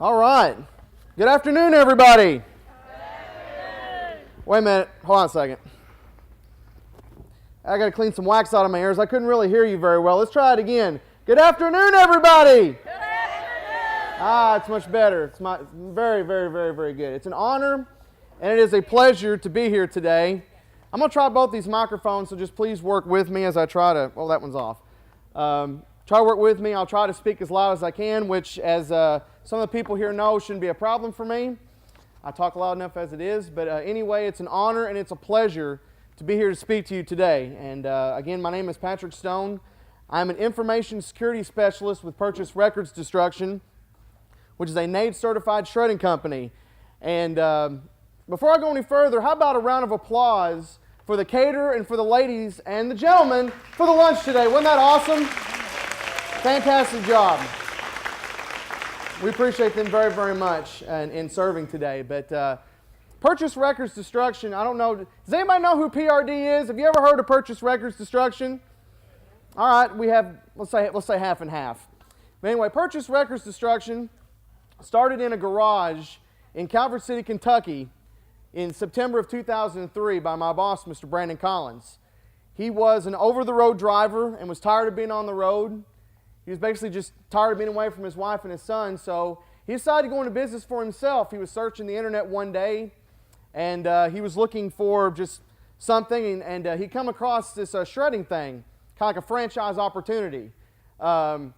All right. Good afternoon, everybody. Good afternoon. Wait a minute. Hold on a second. I got to clean some wax out of my ears. I couldn't really hear you very well. Let's try it again. Good afternoon, everybody. Good afternoon. It's much better. It's very, very, very, very good. It's an honor, and it is a pleasure to be here today. I'm going to try both these microphones, so just please work with me as I try to... Well, that one's off. Try to work with me. I'll try to speak as loud as I can, which, as some of the people here know, shouldn't be a problem for me. I talk loud enough as it is, but anyway, it's an honor and it's a pleasure to be here to speak to you today. And again, my name is Patrick Stone. I'm an information security specialist with Purchase Records Destruction, which is a NAID certified shredding company. And before I go any further, how about a round of applause for the caterer and for the ladies and the gentlemen for the lunch today? Wasn't that awesome? Fantastic job. We appreciate them very, very much in serving today. But Purchase Records Destruction, I don't know. Does anybody know who PRD is? Have you ever heard of Purchase Records Destruction? All right, we have, let's say half and half. But anyway, Purchase Records Destruction started in a garage in Calvert City, Kentucky in September of 2003 by my boss, Mr. Brandon Collins. He was an over-the-road driver and was tired of being on the road. He was basically just tired of being away from his wife and his son, so he decided to go into business for himself. He was searching the internet one day, and he was looking for just something, and he come across this shredding thing, kind of like a franchise opportunity. And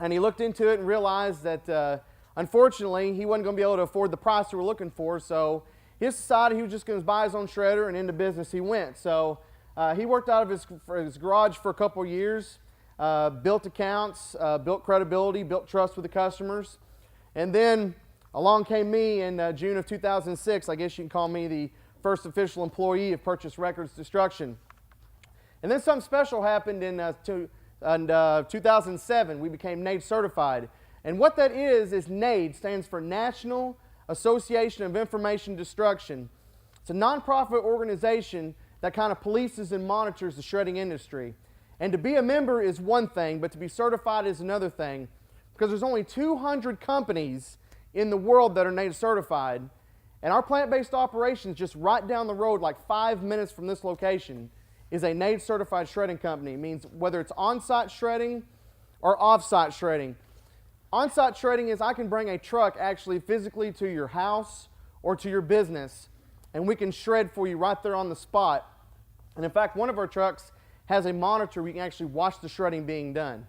he looked into it and realized that, unfortunately, he wasn't going to be able to afford the price we were looking for, so he decided he was just going to buy his own shredder, and into business he went. So he worked out of his garage for a couple of years. Built accounts, built credibility, built trust with the customers. And then along came me in June of 2006. I guess you can call me the first official employee of Purchase Records Destruction. And then something special happened in 2007. We became NAID certified. And what that is NAID stands for National Association of Information Destruction. It's a nonprofit organization that kind of polices and monitors the shredding industry. And to be a member is one thing, but to be certified is another thing, because there's only 200 companies in the world that are NAID certified, and our plant-based operations just right down the road, like 5 minutes from this location, is a NAID certified shredding company. It means whether it's on-site shredding or off-site shredding. On-site shredding is I can bring a truck actually physically to your house or to your business, and we can shred for you right there on the spot. And in fact, one of our trucks has a monitor. We can actually watch the shredding being done.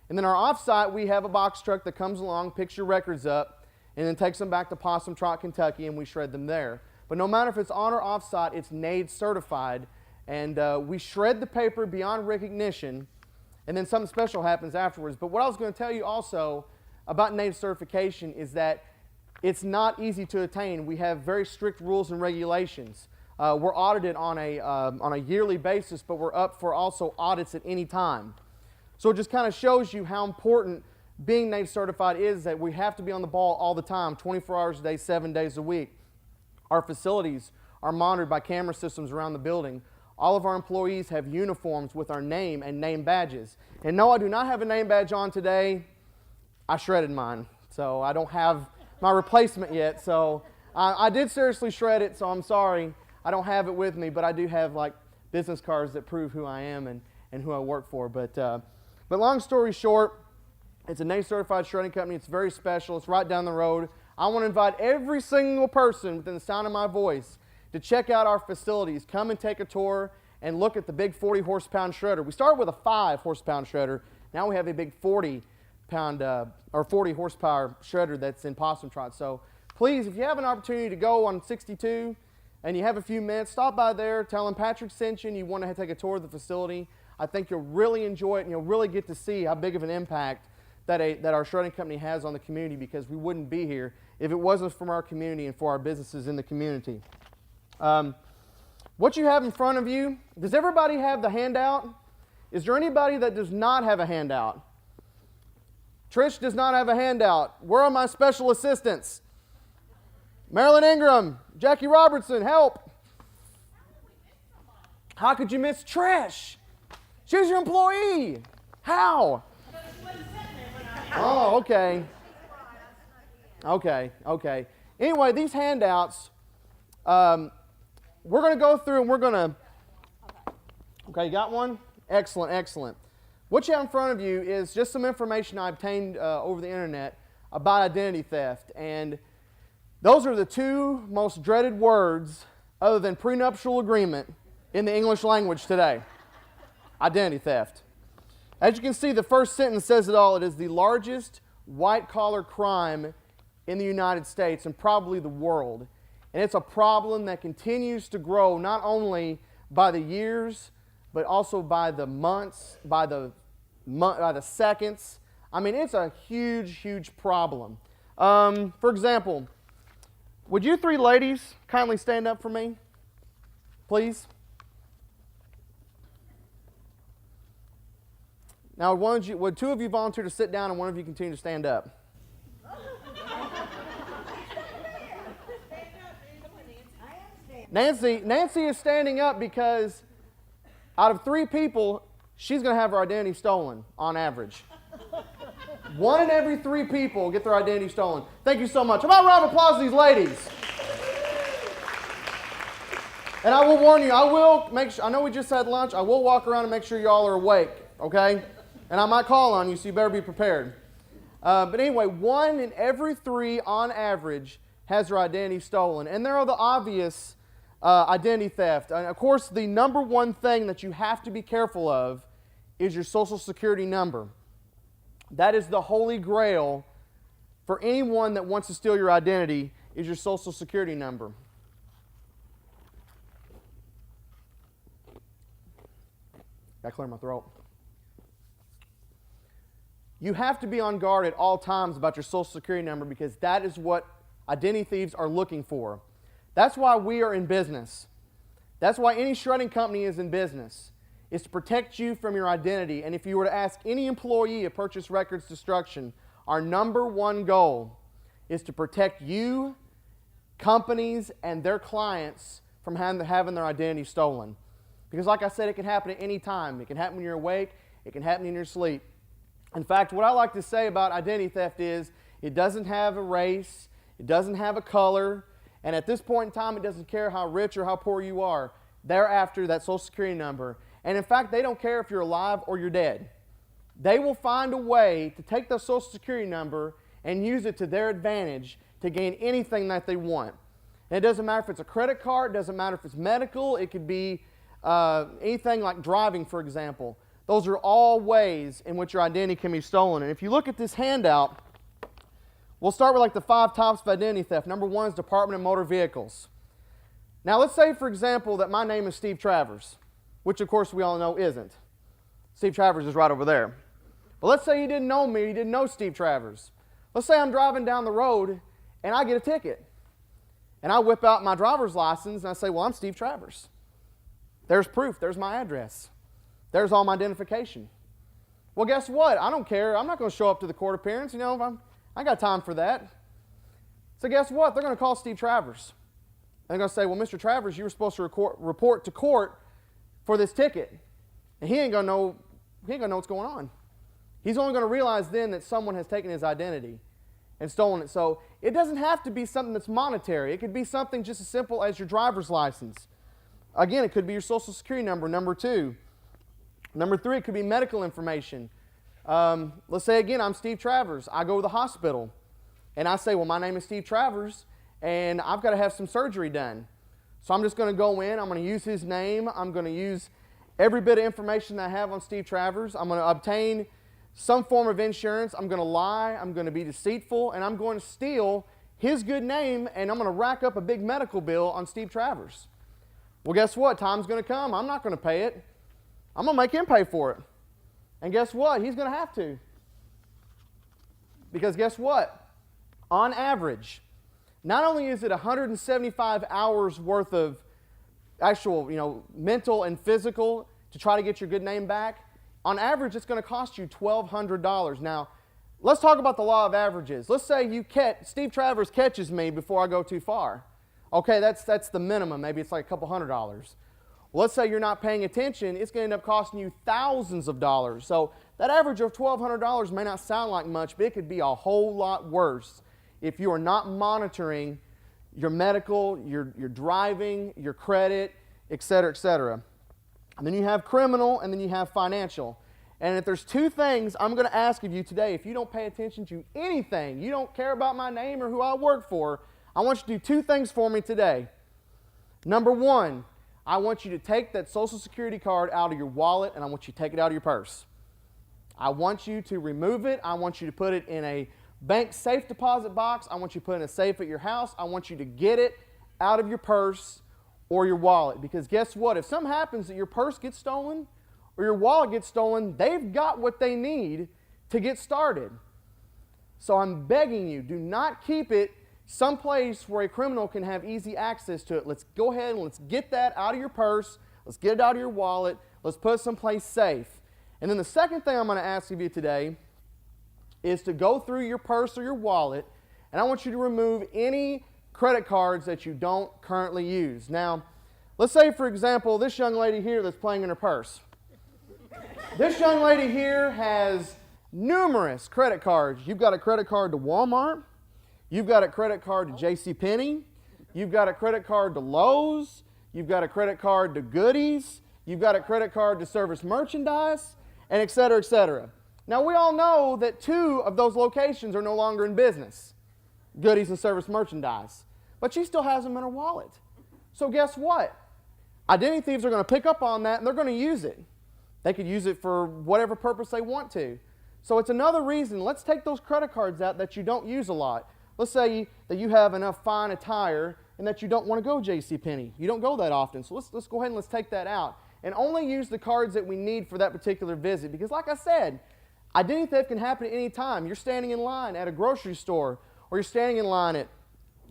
And then our off-site, we have a box truck that comes along, picks your records up, and then takes them back to Possum Trot, Kentucky, and we shred them there. But no matter if it's on or off-site, it's NAID certified, and we shred the paper beyond recognition, and then something special happens afterwards. But what I was going to tell you also about NAID certification is that it's not easy to attain. We have very strict rules and regulations. We're audited on a yearly basis, but we're up for also audits at any time. So it just kind of shows you how important being NAID certified is, that we have to be on the ball all the time, 24 hours a day, 7 days a week. Our facilities are monitored by camera systems around the building. All of our employees have uniforms with our name and name badges. And no, I do not have a name badge on today. I shredded mine, so I don't have my replacement yet. So I did seriously shred it, so I'm sorry. I don't have it with me, but I do have like business cards that prove who I am and who I work for. But long story short, it's a NAID certified shredding company. It's very special. It's right down the road. I want to invite every single person within the sound of my voice to check out our facilities. Come and take a tour and look at the big 40 horsepower shredder. We started with a 5 horsepower shredder. Now we have a big 40 horsepower shredder that's in Possum Trot. So please, if you have an opportunity to go on 62, and you have a few minutes, stop by there, tell them Patrick sent you, and you want to take a tour of the facility. I think you'll really enjoy it, and you'll really get to see how big of an impact that our shredding company has on the community, because we wouldn't be here if it wasn't from our community and for our businesses in the community. What you have in front of you, does everybody have the handout? Is there anybody that does not have a handout? Trish does not have a handout. Where are my special assistants? Marilyn Ingram, Jackie Robertson, help. How could you miss Trish? She was your employee. How? Oh, okay. Okay. Anyway, these handouts, we're going to go through and we're going to... Okay, you got one? Excellent. What you have in front of you is just some information I obtained over the internet about identity theft. And those are the two most dreaded words other than prenuptial agreement in the English language today. Identity theft. As you can see, the first sentence says it all. It is the largest white-collar crime in the United States and probably the world. And it's a problem that continues to grow not only by the years, but also by the months, by the seconds. I mean, it's a huge problem. For example, would you three ladies kindly stand up for me, please? Now, would two of you volunteer to sit down and one of you continue to stand up? Nancy is standing up because out of 3 people, she's going to have her identity stolen on average. 1 in every 3 people get their identity stolen. Thank you so much. How about a round of applause to these ladies? And I will warn you, I know we just had lunch, I will walk around and make sure y'all are awake, okay? And I might call on you, so you better be prepared. But anyway, 1 in every 3 on average has their identity stolen. And there are the obvious identity theft. And of course, the number one thing that you have to be careful of is your Social Security number. That is the holy grail for anyone that wants to steal your identity, is your Social Security number. Gotta clear my throat. You have to be on guard at all times about your Social Security number because that is what identity thieves are looking for. That's why we are in business. That's why any shredding company is in business, is to protect you from your identity. And if you were to ask any employee of Purchase Records Destruction, our number one goal is to protect you, companies, and their clients from having their identity stolen. Because like I said, it can happen at any time. It can happen when you're awake. It can happen in your sleep. In fact, what I like to say about identity theft is it doesn't have a race, it doesn't have a color, and at this point in time, it doesn't care how rich or how poor you are. They're after that Social Security number. And in fact, they don't care if you're alive or you're dead. They will find a way to take the Social Security number and use it to their advantage to gain anything that they want. And it doesn't matter if it's a credit card, it doesn't matter if it's medical, it could be anything like driving, for example. Those are all ways in which your identity can be stolen. And if you look at this handout, we'll start with like the 5 types of identity theft. Number 1 is Department of Motor Vehicles. Now let's say, for example, that my name is Steve Travers, which of course we all know isn't. Steve Travers is right over there. But let's say you didn't know me, you didn't know Steve Travers. Let's say I'm driving down the road and I get a ticket. And I whip out my driver's license and I say, well, I'm Steve Travers. There's proof, there's my address. There's all my identification. Well, guess what? I don't care. I'm not going to show up to the court appearance. I ain't got time for that. So guess what? They're going to call Steve Travers. And they're going to say, well, Mr. Travers, you were supposed to report to court for this ticket. And he ain't going to know what's going on. He's only going to realize then that someone has taken his identity and stolen it. So it doesn't have to be something that's monetary. It could be something just as simple as your driver's license. Again, it could be your Social Security number, number 2. Number 3, it could be medical information. Let's say again, I'm Steve Travers. I go to the hospital and I say, well, my name is Steve Travers and I've got to have some surgery done. So I'm just going to go in, I'm going to use his name, I'm going to use every bit of information that I have on Steve Travers. I'm going to obtain some form of insurance. I'm going to lie, I'm going to be deceitful, and I'm going to steal his good name, and I'm going to rack up a big medical bill on Steve Travers. Well, guess what? Time's going to come. I'm not going to pay it. I'm going to make him pay for it. And guess what? He's going to have to. Because guess what? On average, not only is it 175 hours worth of actual, mental and physical to try to get your good name back, on average, it's going to cost you $1,200. Now, let's talk about the law of averages. Let's say Steve Travers catches me before I go too far. Okay, that's the minimum. Maybe it's like a couple $100. Well, let's say you're not paying attention. It's going to end up costing you thousands of dollars. So that average of $1,200 may not sound like much, but it could be a whole lot worse if you are not monitoring your medical, your driving, your credit, et cetera, et cetera. And then you have criminal, and then you have financial. And if there's two things I'm going to ask of you today, if you don't pay attention to anything, you don't care about my name or who I work for, I want you to do two things for me today. Number one, I want you to take that Social Security card out of your wallet, and I want you to take it out of your purse. I want you to remove it. I want you to put it in a bank safe deposit box. I want you to put it in a safe at your house. I want you to get it out of your purse or your wallet. Because guess what? If something happens that your purse gets stolen or your wallet gets stolen, they've got what they need to get started. So I'm begging you, do not keep it someplace where a criminal can have easy access to it. Let's go ahead and let's get that out of your purse. Let's get it out of your wallet. Let's put it someplace safe. And then the second thing I'm going to ask of you today is to go through your purse or your wallet, and I want you to remove any credit cards that you don't currently use. Now, let's say, for example, this young lady here that's playing in her purse. This young lady here has numerous credit cards. You've got a credit card to Walmart. You've got a credit card to JCPenney. You've got a credit card to Lowe's. You've got a credit card to Goodies. You've got a credit card to Service Merchandise, and et cetera, et cetera. Now, we all know that two of those locations are no longer in business, Goodies and Service Merchandise. But she still has them in her wallet. So guess what? Identity thieves are going to pick up on that, and they're going to use it. They could use it for whatever purpose they want to. So it's another reason. Let's take those credit cards out that you don't use a lot. Let's say that you have enough fine attire and that you don't want to go JCPenney. You don't go that often. So let's go ahead and let's take that out. And only use the cards that we need for that particular visit. Because like I said, identity theft can happen at any time. You're standing in line at a grocery store, or you're standing in line at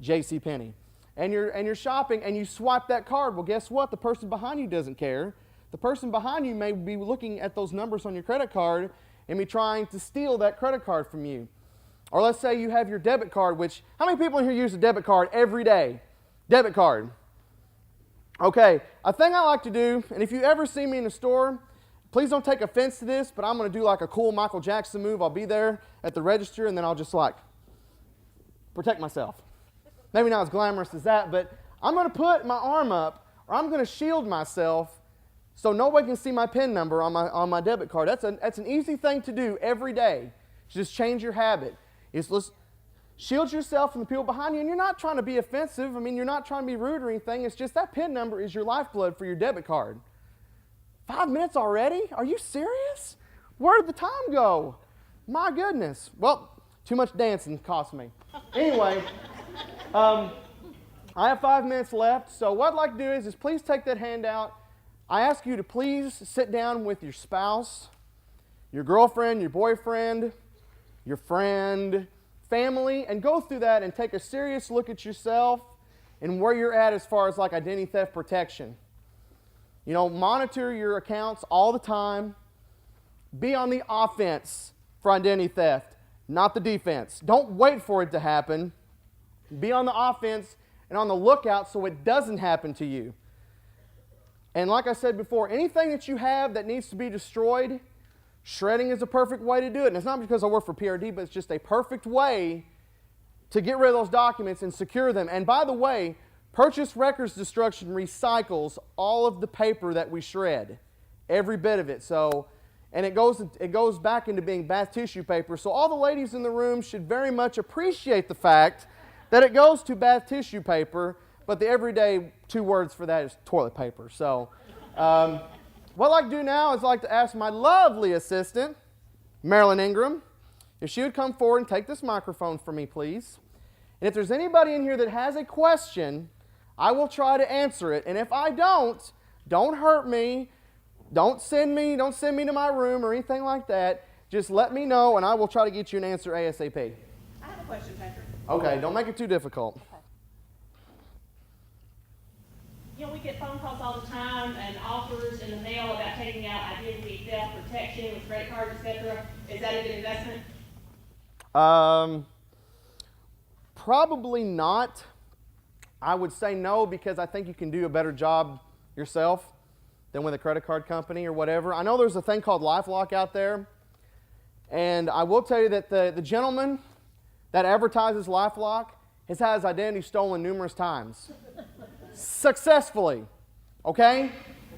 JCPenney, and you're shopping, and you swipe that card. Well, guess what? The person behind you doesn't care. The person behind you may be looking at those numbers on your credit card and be trying to steal that credit card from you. Or let's say you have your debit card, which, how many people in here use a debit card every day? Debit card. Okay, a thing I like to do, and if you ever see me in the store, please don't take offense to this, but I'm going to do like a cool Michael Jackson move. I'll be there at the register, and then I'll just like protect myself. Maybe not as glamorous as that, but I'm going to put my arm up, or I'm going to shield myself so nobody can see my PIN number on my debit card. That's an easy thing to do every day. Just change your habit. Let's shield yourself from the people behind you, and you're not trying to be offensive. I mean, you're not trying to be rude or anything. It's just that PIN number is your lifeblood for your debit card. 5 minutes already? Are you serious? Where did the time go? My goodness. Well, too much dancing cost me. Anyway, I have 5 minutes left, so what I'd like to do is please take that handout. I ask you to please sit down with your spouse, your girlfriend, your boyfriend, your friend, family, and go through that and take a serious look at yourself and where you're at as far as like identity theft protection. You know, monitor your accounts all the time. Be on the offense for identity theft, not the defense. Don't wait for it to happen. Be on the offense and on the lookout so it doesn't happen to you. And like I said before, anything that you have that needs to be destroyed, shredding is a perfect way to do it. And it's not because I work for PRD, but it's just a perfect way to get rid of those documents and secure them. And by the way, purchase records destruction recycles all of the paper that we shred, every bit of it. So, and it goes back into being bath tissue paper. So all the ladies in the room should very much appreciate the fact that it goes to bath tissue paper, but the everyday 2 words for that is toilet paper. So what I'd like to do now is I'd like to ask my lovely assistant, Marilyn Ingram, if she would come forward and take this microphone for me, please. And if there's anybody in here that has a question, I will try to answer it. And if I don't hurt me. Don't send me to my room or anything like that. Just let me know, and I will try to get you an answer ASAP. I have a question, Patrick. Okay, don't make it too difficult. Okay. You know, we get phone calls all the time and offers in the mail about taking out identity theft protection with credit cards, etc. Is that a good investment? Probably not. I would say no, because I think you can do a better job yourself than with a credit card company or whatever. I know there's a thing called LifeLock out there, and I will tell you that the gentleman that advertises LifeLock has had his identity stolen numerous times. Successfully. Okay?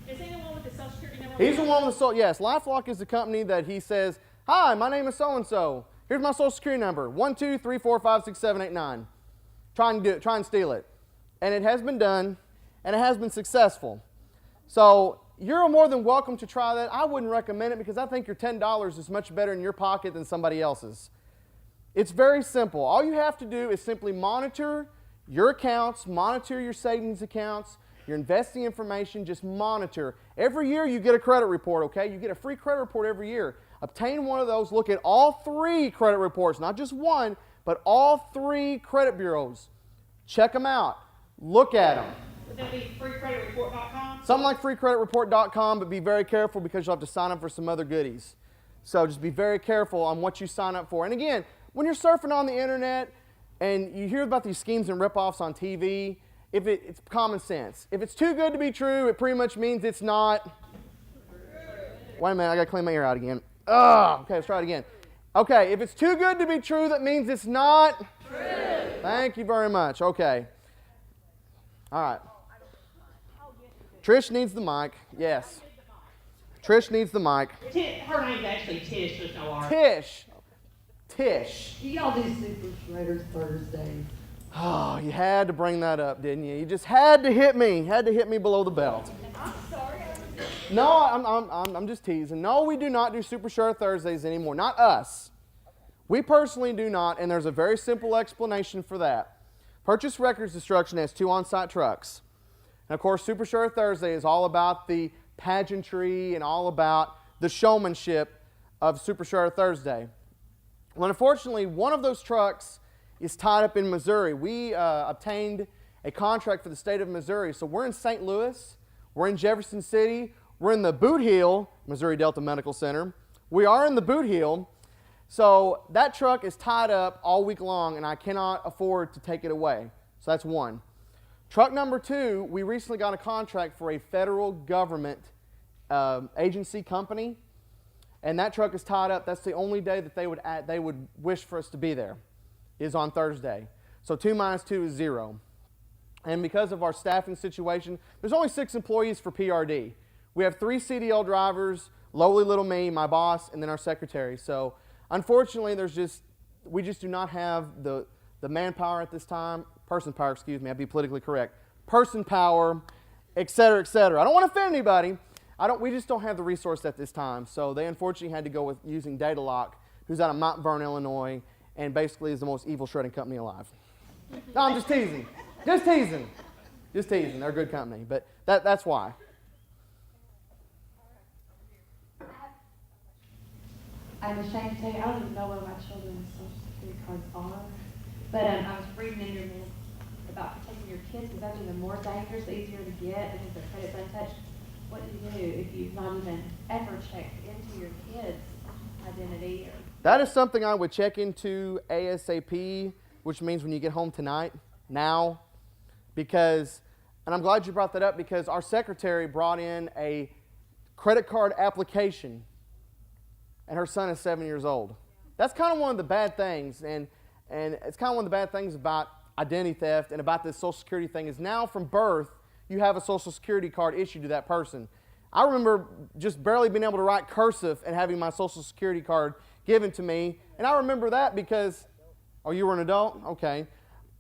Is he the one with the Social Security number? He's the one with the social, yes. LifeLock is the company that he says, hi, my name is so-and-so. Here's my Social Security number, 123456789. Try and steal it. And it has been done, and it has been successful. So you're more than welcome to try that. I wouldn't recommend it because I think your $10 is much better in your pocket than somebody else's. It's very simple. All you have to do is simply monitor your accounts, monitor your savings accounts, your investing information, just monitor. Every year you get a credit report, okay? You get a free credit report every year. Obtain one of those. Look at all 3 credit reports, not just one, but all 3 credit bureaus. Check them out. Look at them. Would that be freecreditreport.com? Something like freecreditreport.com, but be very careful because you'll have to sign up for some other goodies. So just be very careful on what you sign up for. And again, when you're surfing on the internet and you hear about these schemes and ripoffs on TV, it's common sense. If it's too good to be true, it pretty much means it's not. Wait a minute, I got to clean my ear out again. Okay, let's try it again. Okay, if it's too good to be true, that means it's not true. Thank you very much. Okay. All right. Trish needs the mic. Yes. Trish needs the mic. Her name's actually Tish, there's no R. Tish. Y'all do Super Shredders Thursdays. Oh, you had to bring that up, didn't you? You just had to hit me. Had to hit me below the belt. I'm sorry. No, I'm just teasing. No, we do not do Super Shredder Thursdays anymore. Not us. We personally do not, and there's a very simple explanation for that. Purchase Records Destruction has 2 on-site trucks. And of course, Super Shredder Thursday is all about the pageantry and all about the showmanship of Super Shredder Thursday. Well, unfortunately, one of those trucks is tied up in Missouri. We obtained a contract for the state of Missouri. So we're in St. Louis, we're in Jefferson City, we're in the Boot Heel, Missouri Delta Medical Center. We are in the Boot Heel. So that truck is tied up all week long, and I cannot afford to take it away. So that's one. Truck number 2, we recently got a contract for a federal government agency company, and that truck is tied up. That's the only day that they would wish for us to be there, is on Thursday. So 2 minus 2 is 0. And because of our staffing situation, there's only 6 employees for PRD. We have 3 CDL drivers, lowly little me, my boss, and then our secretary. So unfortunately, we just do not have the manpower at this time, person power, excuse me, I'd be politically correct, person power, et cetera, et cetera. I don't want to offend anybody. We just don't have the resource at this time. So they unfortunately had to go with using Data Lock, who's out of Mount Vernon, Illinois, and basically is the most evil shredding company alive. No, I'm just teasing. Just teasing. Just teasing. They're a good company, but that's why. I'm ashamed to tell you, I don't even know where my children's Social Security cards are. But I was reading in your book about protecting your kids because that's even more dangerous, easier to get because their credit's untouched. What do you do if you've not even ever checked into your kids' identity? That is something I would check into ASAP, which means when you get home tonight, now, because, and I'm glad you brought that up because our secretary brought in a credit card application and her son is 7 years old. That's kind of one of the bad things, and it's kind of one of the bad things about identity theft and about this Social Security thing is now from birth, you have a Social Security card issued to that person. I remember just barely being able to write cursive and having my Social Security card given to me, and I remember that because, oh, you were an adult? Okay.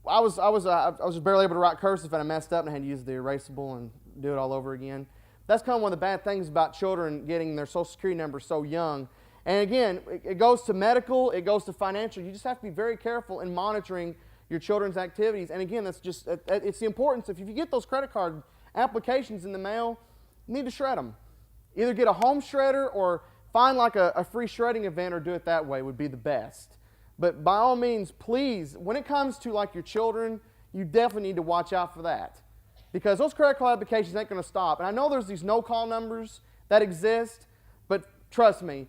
I was just barely able to write cursive and I messed up and I had to use the erasable and do it all over again. That's kind of one of the bad things about children getting their Social Security number so young. And again, it goes to medical, it goes to financial. You just have to be very careful in monitoring your children's activities. And again, that's just, it's the importance. If you get those credit card applications in the mail, you need to shred them. Either get a home shredder or find like a free shredding event or do it that way would be the best. But by all means, please, when it comes to like your children, you definitely need to watch out for that. Because those credit card applications ain't going to stop. And I know there's these no-call numbers that exist, but trust me,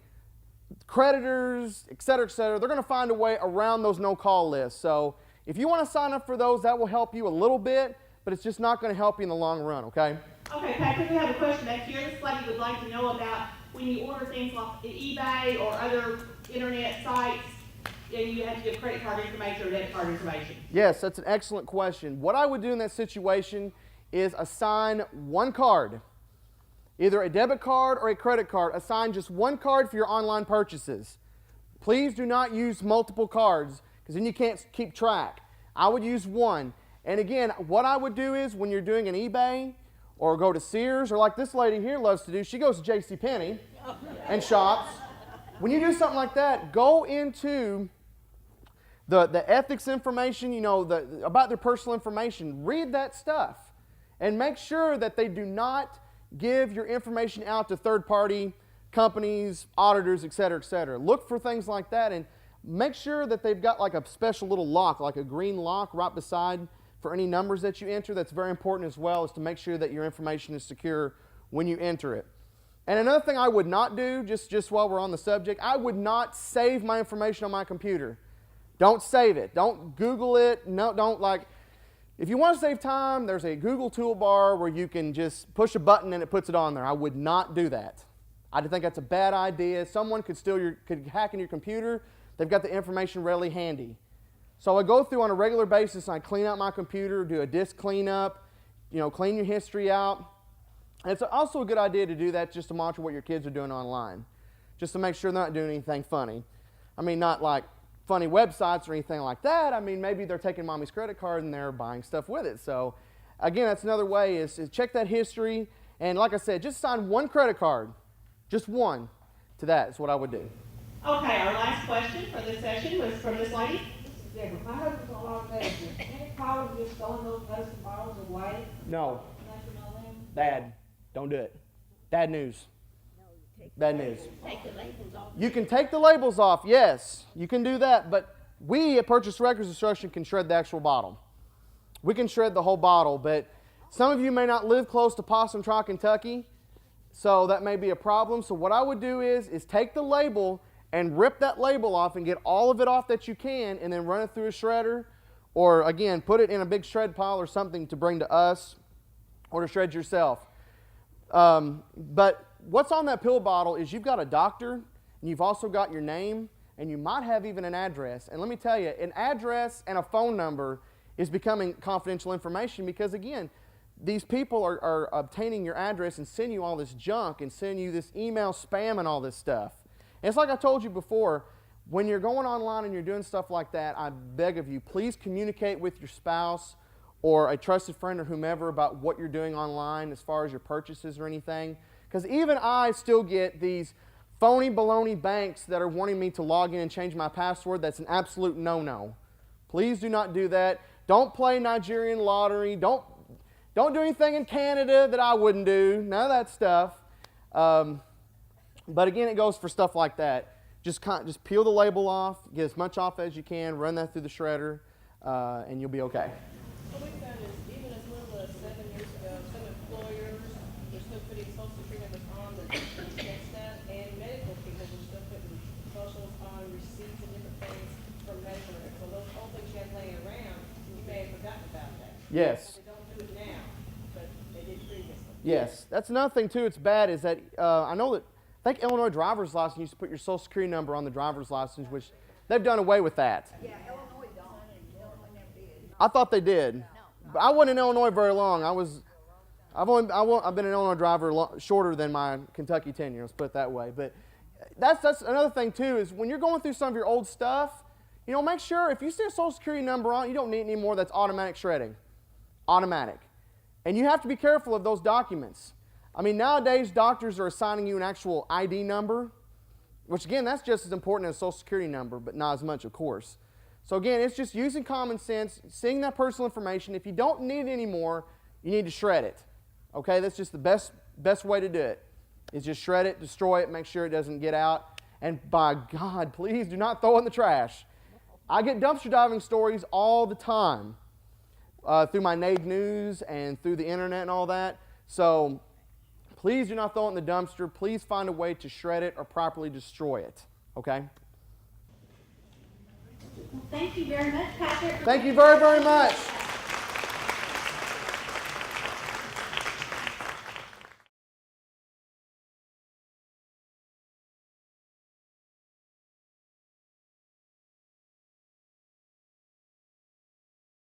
creditors, et cetera, they're going to find a way around those no-call lists. So if you want to sign up for those, that will help you a little bit, but it's just not going to help you in the long run, okay? Okay, Patrick, we have a question back here. This lady would like to know about when you order things like eBay or other internet sites, you have to give credit card information or debit card information? Yes, that's an excellent question. What I would do in that situation is assign one card, either a debit card or a credit card. Assign just one card for your online purchases. Please do not use multiple cards because then you can't keep track. I would use one. And again, what I would do is when you're doing an eBay or go to Sears, or like this lady here loves to do, she goes to JCPenney and shops. When you do something like that, go into the ethics information, about their personal information. Read that stuff and make sure that they do not give your information out to third-party companies, auditors, et cetera, et cetera. Look for things like that and make sure that they've got like a special little lock, like a green lock right beside for any numbers that you enter. That's very important as well, is to make sure that your information is secure when you enter it. And another thing I would not do, just while we're on the subject, I would not save my information on my computer. Don't save it. Don't Google it. No, don't if you want to save time, there's a Google toolbar where you can just push a button and it puts it on there. I would not do that. I think that's a bad idea. Someone could hack into your computer. They've got the information readily handy. So I go through on a regular basis and I clean out my computer, do a disk cleanup, clean your history out. And it's also a good idea to do that just to monitor what your kids are doing online, just to make sure they're not doing anything funny. I mean, not like funny websites or anything like that. I mean, maybe they're taking mommy's credit card and they're buying stuff with it. So again, that's another way is check that history. And like I said, just sign one credit card. Just one to that is what I would do. Okay, our last question for this session was from this lady. This is different. My husband's on long vacation. Any problem just throwing those medicine bottles away? No. Nothing on them? Bad. Don't do it. Bad news. Bad news. Take the labels off. You can take the labels off, yes. You can do that, but we at Purchase Records Instruction can shred the actual bottle. We can shred the whole bottle, but some of you may not live close to Possum Trot, Kentucky, so that may be a problem. So what I would do is take the label and rip that label off and get all of it off that you can, and then run it through a shredder, or again, put it in a big shred pile or something to bring to us, or to shred yourself. But what's on that pill bottle is you've got a doctor, and you've also got your name, and you might have even an address. And let me tell you, an address and a phone number is becoming confidential information because, again, these people are obtaining your address and sending you all this junk and sending you this email spam and all this stuff. And it's like I told you before, when you're going online and you're doing stuff like that, I beg of you, please communicate with your spouse or a trusted friend or whomever about what you're doing online as far as your purchases or anything. Because even I still get these phony baloney banks that are wanting me to log in and change my password. That's an absolute no-no. Please do not do that. Don't play Nigerian lottery. Don't do anything in Canada that I wouldn't do. None of that stuff. But again, it goes for stuff like that. Just peel the label off, get as much off as you can, run that through the shredder, and you'll be okay. What we've done is, even as little as 7 years ago, some employers were still putting social security numbers on the check stub, and medical people were still putting socials on receipts and different things from medical records. So those old things you have laying around, you may have forgotten about that. Yes. They don't do it now, but they did previously. Yes. That's another thing, too, it's bad, is that I know that I think Illinois driver's license used to put your social security number on the driver's license, which they've done away with that. Yeah, Illinois don't. Illinois never did. I thought they did. But I wasn't in Illinois very long. I've been an Illinois driver shorter than my Kentucky tenure, let's put it that way. But that's another thing, too, is when you're going through some of your old stuff, make sure if you see a social security number on, you don't need any more that's automatic shredding. Automatic. And you have to be careful of those documents. I mean, nowadays, doctors are assigning you an actual ID number, which, again, that's just as important as a social security number, but not as much, of course. So, again, it's just using common sense, seeing that personal information. If you don't need it anymore, you need to shred it. Okay? That's just the best way to do it, is just shred it, destroy it, make sure it doesn't get out. And by God, please do not throw it in the trash. I get dumpster diving stories all the time through my NAID News and through the internet and all that. So, please do not throw it in the dumpster. Please find a way to shred it or properly destroy it. Okay? Well, thank you very much, Patrick. Thank you very, very much.